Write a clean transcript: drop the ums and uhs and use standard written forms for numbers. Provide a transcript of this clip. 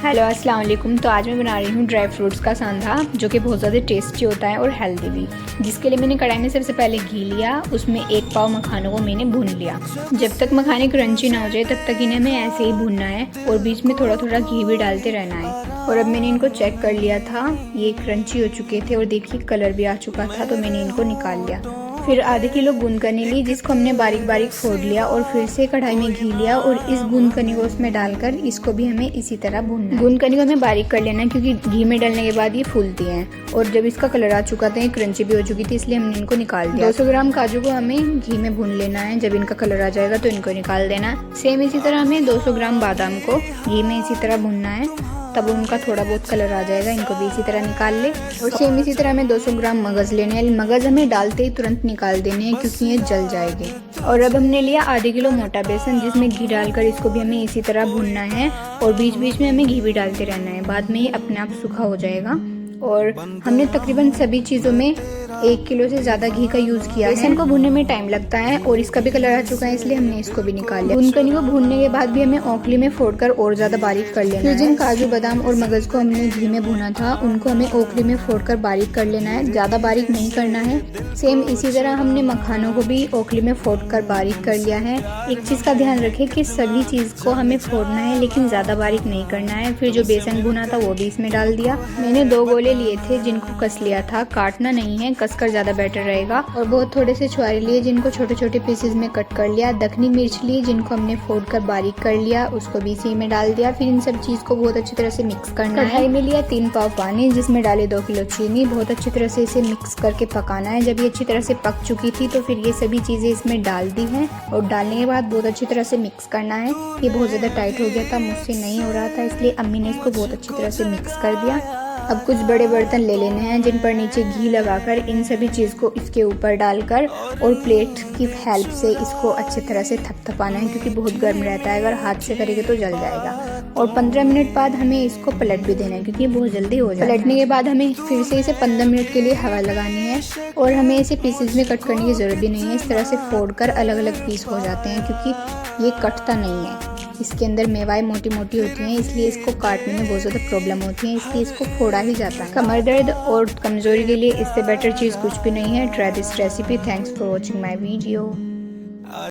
Hello अस्सलाम वालेकुम। तो आज मैं बना रही हूँ ड्राई फ्रूट्स का सांधा, जो कि बहुत ज़्यादा टेस्टी होता है और हेल्दी भी। जिसके लिए मैंने कढ़ाई में सबसे पहले घी लिया, उसमें 1 पाव मखानों को मैंने भून लिया। जब तक मखाने क्रंची ना हो जाए तब तक इन्हें हमें ऐसे ही भूनना है और बीच में थोड़ा थोड़ा घी भी डालते रहना है। और अब मैंने इनको चेक कर लिया था, ये क्रंची हो चुके थे और देखिए कलर भी आ चुका था, तो मैंने इनको निकाल लिया। फिर आधे किलो गूंदकनी ली, जिसको हमने बारीक बारीक फोड़ लिया और फिर से कढ़ाई में घी लिया और इस गूंदकनी को उसमें डालकर इसको भी हमें इसी तरह भूनना है। गूंदकनी को हमें बारीक कर लेना है क्योंकि घी में डालने के बाद ये फूलती हैं। और जब इसका कलर आ चुका था, ये क्रंची भी हो चुकी थी, इसलिए हमने इनको निकाल दिया। 200 ग्राम काजू को हमें घी में भून लेना है। जब इनका कलर आ जाएगा तो इनको निकाल देना। सेम इसी तरह हमें 200 ग्राम बादाम को घी में इसी तरह भूनना है, तब उनका थोड़ा बहुत कलर आ जाएगा। इनको भी इसी तरह निकाल ले। और सेम इसी तरह हमें 200 ग्राम मगज़ लेने हैं। मगज़ हमें डालते ही तुरंत निकाल देने हैं क्योंकि ये जल जाएंगे। और अब हमने लिया आधे किलो मोटा बेसन, जिसमें घी डालकर इसको भी हमें इसी तरह भूनना है और बीच बीच में हमें घी भी डालते रहना है। बाद में ये अपने आप सूखा हो जाएगा। और हमने तकरीबन सभी चीज़ों में 1 किलो से ज़्यादा घी का यूज़ किया है। बेसन को भूनने में टाइम लगता है और इसका भी कलर आ चुका है, इसलिए हमने इसको भी निकाल लिया। गूंदकनी को भूनने के बाद भी हमें औंकली में फोड़कर और ज़्यादा बारीक कर लेना है। जिन काजू बादाम और मगज़ को हमने घी में भूना था, उनको हमें औंकली में फोड़कर बारीक कर लेना है, ज़्यादा बारीक नहीं करना है। सेम इसी तरह हमने मखानों को भी औंकली में फोड़कर बारीक कर लिया है। एक चीज़ का ध्यान रखें कि सभी चीज़ को हमें फोड़ना है, लेकिन ज़्यादा बारीक नहीं करना है। फिर जो बेसन भुना था वो भी इसमें डाल दिया। मैंने 2 गोले लिए थे जिनको कस लिया था, काटना नहीं है, कसकर ज़्यादा बेटर रहेगा। और बहुत थोड़े से छुहारे लिए जिनको छोटे छोटे पीसेस में कट कर लिया। दखनी मिर्च ली जिनको हमने फोड़कर बारीक कर लिया, उसको भी इसी में डाल दिया। फिर इन सब चीज़ को बहुत अच्छी तरह से मिक्स करना है। कढ़ाई में लिया 3 पाव पानी, जिसमें डाले 2 किलो चीनी। बहुत अच्छी तरह से इसे मिक्स करके पकाना है। जब ये अच्छी तरह से पक चुकी थी तो फिर ये सभी चीज़ें इसमें डाल दी हैं और डालने के बाद बहुत अच्छी तरह से मिक्स करना है। ये बहुत ज़्यादा टाइट हो गया था, मुझसे नहीं हो रहा था, इसलिए अम्मी ने इसको बहुत अच्छी तरह से मिक्स कर दिया। अब कुछ बड़े बर्तन ले लेने हैं जिन पर नीचे घी लगाकर इन सभी चीज़ को इसके ऊपर डालकर और प्लेट की हेल्प से इसको अच्छी तरह से थपथपाना है, क्योंकि बहुत गर्म रहता है, अगर हाथ से करेंगे तो जल जाएगा। और 15 मिनट बाद हमें इसको पलट भी देना है क्योंकि बहुत जल्दी हो जाएगा। पलटने के बाद हमें फिर से इसे 15 मिनट के लिए हवा लगानी है। और हमें इसे पीसेज में कट करने की ज़रूरत भी नहीं है, इस तरह से फोड़कर अलग अलग पीस हो जाते हैं क्योंकि ये कटता नहीं है। इसके अंदर मेवाएं मोटी मोटी होती हैं, इसलिए इसको काटने में बहुत ज़्यादा प्रॉब्लम होती है, इसलिए इसको फोड़ा ही जाता है। कमर दर्द और कमज़ोरी के लिए इससे बेटर चीज़ कुछ भी नहीं है। Try this recipe. Thanks for watching my video.